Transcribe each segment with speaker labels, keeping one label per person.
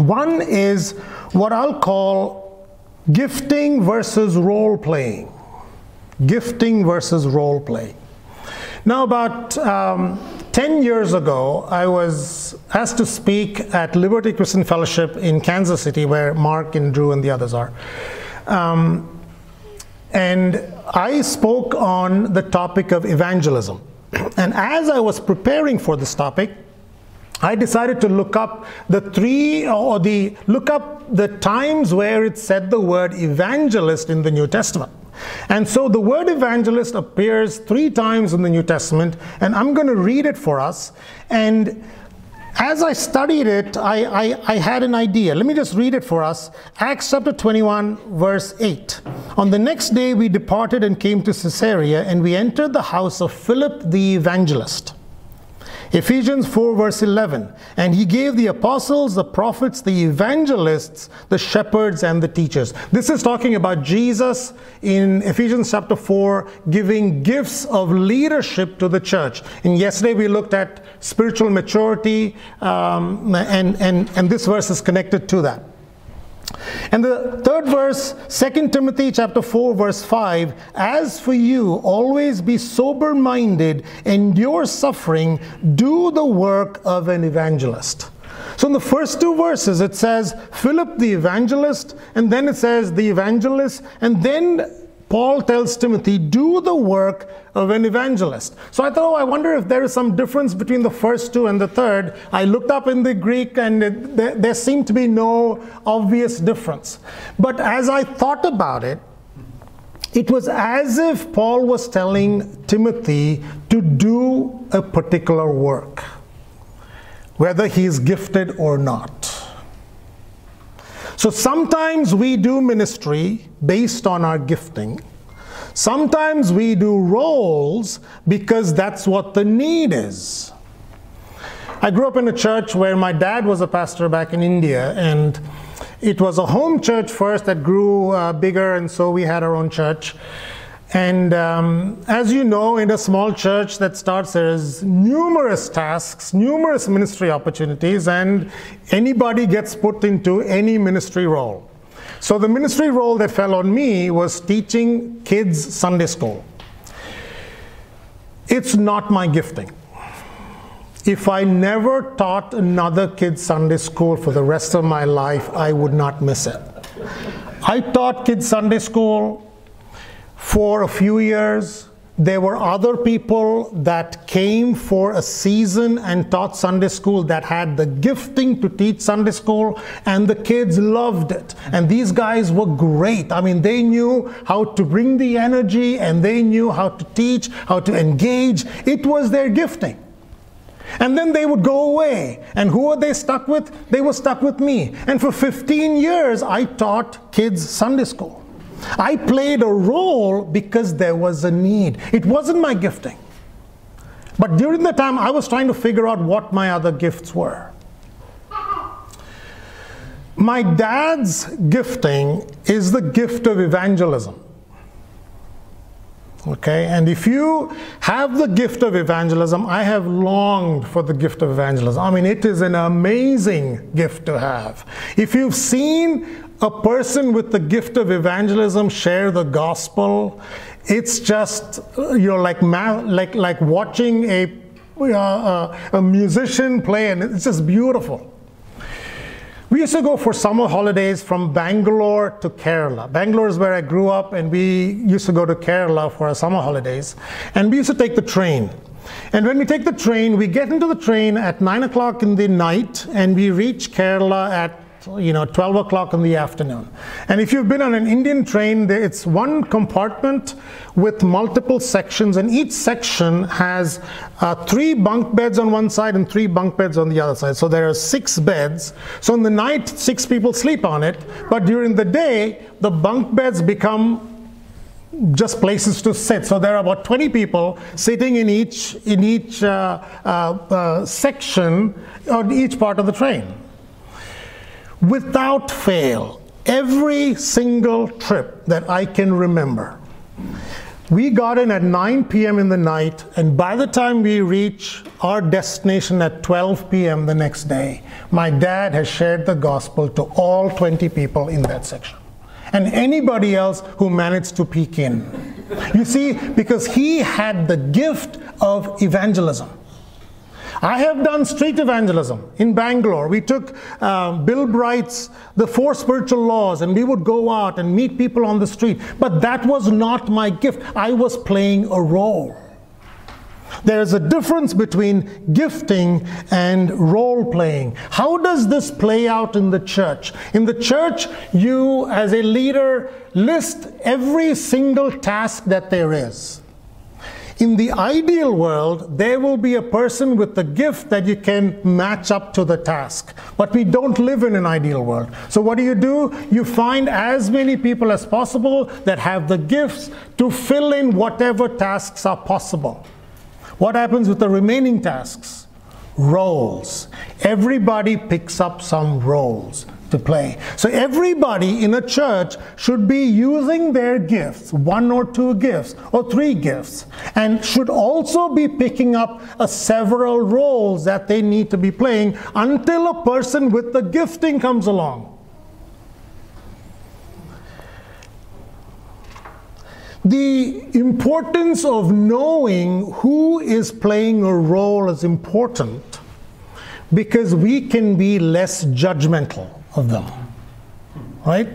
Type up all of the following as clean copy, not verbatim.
Speaker 1: One is what I'll call gifting versus role playing. Gifting versus role playing. Now, about 10 years ago, I was asked to speak at Liberty Christian Fellowship in Kansas City, where Mark and Drew and the others are. And I spoke on the topic of evangelism. And as I was preparing for this topic, I decided to look up the times where it said the word evangelist in the New Testament. And so the word evangelist appears 3 times in the New Testament, and I'm going to read it for us. And as I studied it, I had an idea. Let me just read it for us. Acts chapter 21, verse 8. On the next day we departed and came to Caesarea, and we entered the house of Philip the evangelist. Ephesians 4 verse 11, and he gave the apostles, the prophets, the evangelists, the shepherds, and the teachers. This is talking about Jesus in Ephesians chapter 4 giving gifts of leadership to the church. And yesterday we looked at spiritual maturity, and this verse is connected to that. And the third verse, 2 Timothy chapter 4 verse 5, as for you, always be sober-minded, endure suffering, do the work of an evangelist. So in the first 2 verses it says Philip the evangelist, and then it says the evangelist, and then Paul tells Timothy, do the work of an evangelist. So I thought, oh, I wonder if there is some difference between the first 2 and the third. I looked up in the Greek, and there seemed to be no obvious difference. But as I thought about it, it was as if Paul was telling Timothy to do a particular work, whether he is gifted or not. So sometimes we do ministry based on our gifting. Sometimes we do roles because that's what the need is. I grew up in a church where my dad was a pastor back in India, and it was a home church first that grew bigger, and so we had our own church. And as you know, in a small church that starts, there's numerous tasks, numerous ministry opportunities, and anybody gets put into any ministry role. So the ministry role that fell on me was teaching kids Sunday school. It's not my gifting. If I never taught another kid's Sunday school for the rest of my life, I would not miss it. I taught kids Sunday school for a few years. There were other people that came for a season and taught Sunday school that had the gifting to teach Sunday school, and the kids loved it. And these guys were great. I mean, they knew how to bring the energy, and they knew how to teach, how to engage. It was their gifting. And then they would go away. And who were they stuck with? They were stuck with me. And for 15 years, I taught kids Sunday school. I played a role because there was a need. It wasn't my gifting. But during the time, I was trying to figure out what my other gifts were. My dad's gifting is the gift of evangelism. Okay, and if you have the gift of evangelism, I have longed for the gift of evangelism. I mean, it is an amazing gift to have. If you've seen a person with the gift of evangelism share the gospel, it's just, like watching a musician play, and it's just beautiful. We used to go for summer holidays from Bangalore to Kerala. Bangalore is where I grew up, and we used to go to Kerala for our summer holidays. And we used to take the train. And when we take the train, we get into the train at 9 o'clock in the night, and we reach Kerala at 12 o'clock in the afternoon. And if you've been on an Indian train, it's one compartment with multiple sections, and each section has 3 bunk beds on one side and 3 bunk beds on the other side. So there are 6 beds. So in the night, 6 people sleep on it, but during the day, the bunk beds become just places to sit. So there are about 20 people sitting in each section on each part of the train. Without fail, every single trip that I can remember, we got in at 9 p.m. in the night, and by the time we reach our destination at 12 p.m. the next day, my dad has shared the gospel to all 20 people in that section, and anybody else who managed to peek in. You see, because he had the gift of evangelism. I have done street evangelism in Bangalore. We took Bill Bright's The Four Spiritual Laws, and we would go out and meet people on the street. But that was not my gift. I was playing a role. There is a difference between gifting and role playing. How does this play out in the church? In the church, you as a leader list every single task that there is. In the ideal world, there will be a person with the gift that you can match up to the task. But we don't live in an ideal world. So what do? You find as many people as possible that have the gifts to fill in whatever tasks are possible. What happens with the remaining tasks? Roles. Everybody picks up some roles to play. So everybody in a church should be using their gifts, 1 or 2 gifts or 3 gifts, and should also be picking up several roles that they need to be playing until a person with the gifting comes along. The importance of knowing who is playing a role is important because we can be less judgmental of them, right?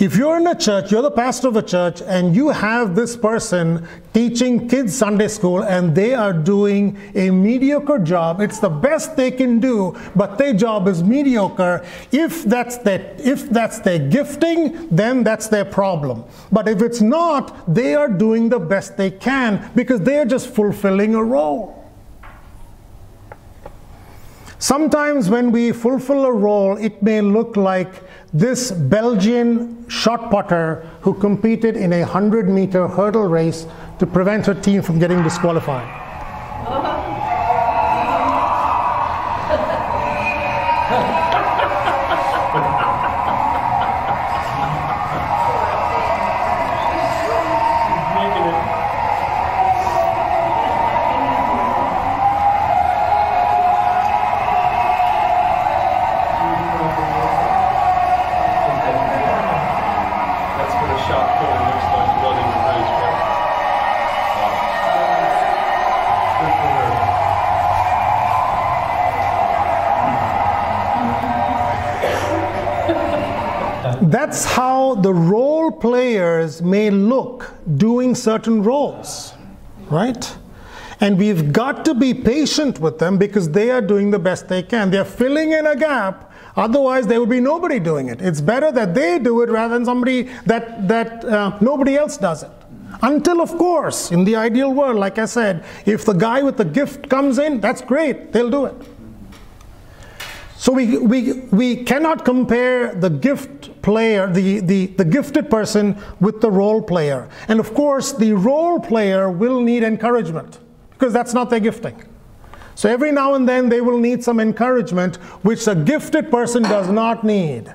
Speaker 1: If you're in a church, you're the pastor of a church, and you have this person teaching kids Sunday school, and they are doing a mediocre job. It's the best they can do, but their job is mediocre. If that's their gifting, then that's their problem. But if it's not, they are doing the best they can because they are just fulfilling a role. Sometimes when we fulfill a role, it may look like this Belgian shot putter who competed in a 100-meter hurdle race to prevent her team from getting disqualified. That's how the role players may look doing certain roles, right? And we've got to be patient with them because they are doing the best they can. They're filling in a gap. Otherwise, there would be nobody doing it. It's better that they do it rather than somebody that nobody else does it. Until, of course, in the ideal world, like I said, if the guy with the gift comes in, that's great. They'll do it. So we cannot compare the gift player, the gifted person with the role player. And of course, the role player will need encouragement because that's not their gifting. So every now and then they will need some encouragement, which the gifted person does not need,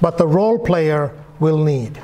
Speaker 1: but the role player will need.